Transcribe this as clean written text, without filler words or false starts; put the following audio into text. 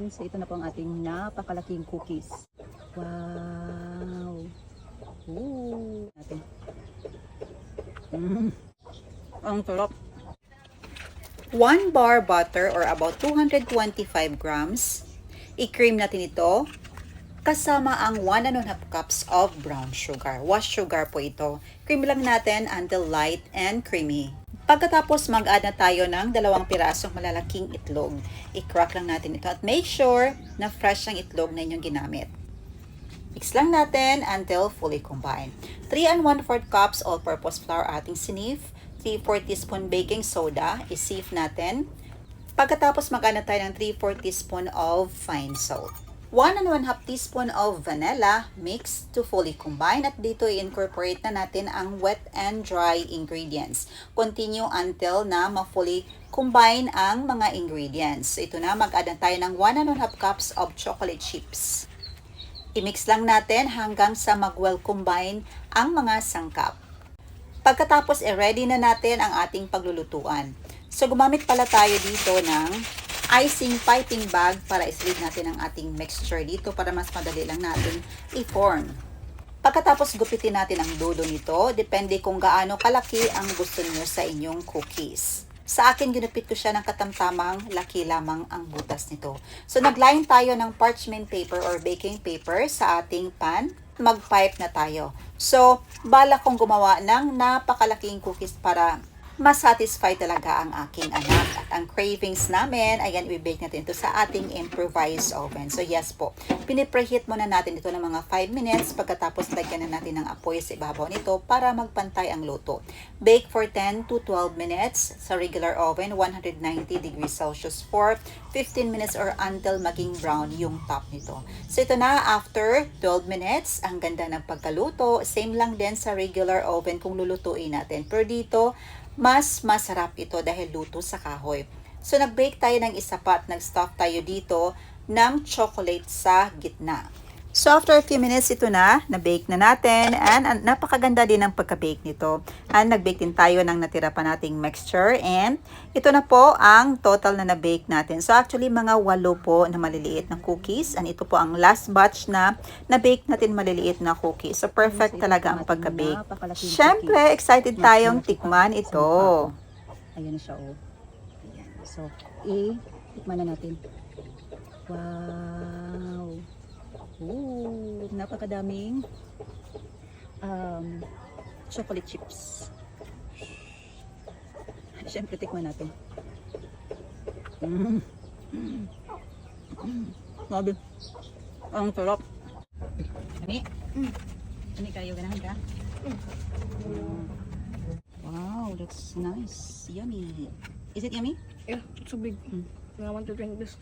natin. So ito na po ang ating napakalaking cookies. Wow! Ooh! Natin. Ang sarap. 1 bar butter or about 225 grams. I-cream natin ito kasama ang 1.5 cups of brown sugar. Washed sugar po ito. Cream lang natin until light and creamy. Pagkatapos mag-add na tayo ng 2 pirasong malalaking itlog. I-crack lang natin ito at make sure na fresh ang itlog na inyong ginamit. Mix lang natin until fully combined. 3 1/4 cups all-purpose flour ating sinif. 3/4 teaspoon baking soda. I-sieve natin. Pagkatapos mag-add na tayo ng 3/4 teaspoon of fine salt. 1 1/2 teaspoon of vanilla mixed to fully combine at dito i-incorporate na natin ang wet and dry ingredients. Continue until na ma-fully combine ang mga ingredients. Ito na, mag-add na tayo ng 1 1/2 cups of chocolate chips. I-mix lang natin hanggang sa mag-well combine ang mga sangkap. Pagkatapos i-ready na natin ang ating paglulutuan. So gumamit pala tayo dito ng icing piping bag para islid natin ang ating mixture dito para mas madali lang natin i-form. Pagkatapos gupitin natin ang dulo nito, depende kung gaano kalaki ang gusto niyo sa inyong cookies. Sa akin, ginupit ko siya ng katamtamang laki lamang ang butas nito. So nagline tayo ng parchment paper or baking paper sa ating pan. Mag-pipe na tayo. So, balak kong gumawa ng napakalaking cookies para masatisfy talaga ang aking anak. At ang cravings namin, ayan, i-bake natin ito sa ating improvised oven. So yes po, pinipreheat muna natin ito ng mga 5 minutes. Pagkatapos, lagyan na natin ng apoy sa ibabaw nito para magpantay ang luto. Bake for 10 to 12 minutes sa regular oven, 190 degrees Celsius for 15 minutes or until maging brown yung top nito. So ito na, after 12 minutes, ang ganda ng pagkaluto. Same lang din sa regular oven kung lulutuin natin. Pero dito, mas masarap ito dahil luto sa kahoy. So, nag-bake tayo ng isa pa at nag-stuff tayo dito ng chocolate sa gitna. So, after a few minutes, ito na-bake na natin and napakaganda din ang pagka-bake nito. And nag-bake din tayo ng natira pa nating mixture and ito na po ang total na na-bake natin. So, actually, mga 8 po na maliliit na cookies and ito po ang last batch na na-bake natin maliliit na cookies. So, perfect talaga ang pagka-bake. Siyempre, excited tayong tikman ito. Ayan na siya, oh. Ayan. So, tikman na natin. Wow! Ooh, napakadaming chocolate chips. Siyempre, tikman natin. Sabi, ang sarap. Ani? Ani kayo, ganahan ka? Wow, that's nice. Yummy. Is it yummy? Yeah, it's so big. I want to drink this.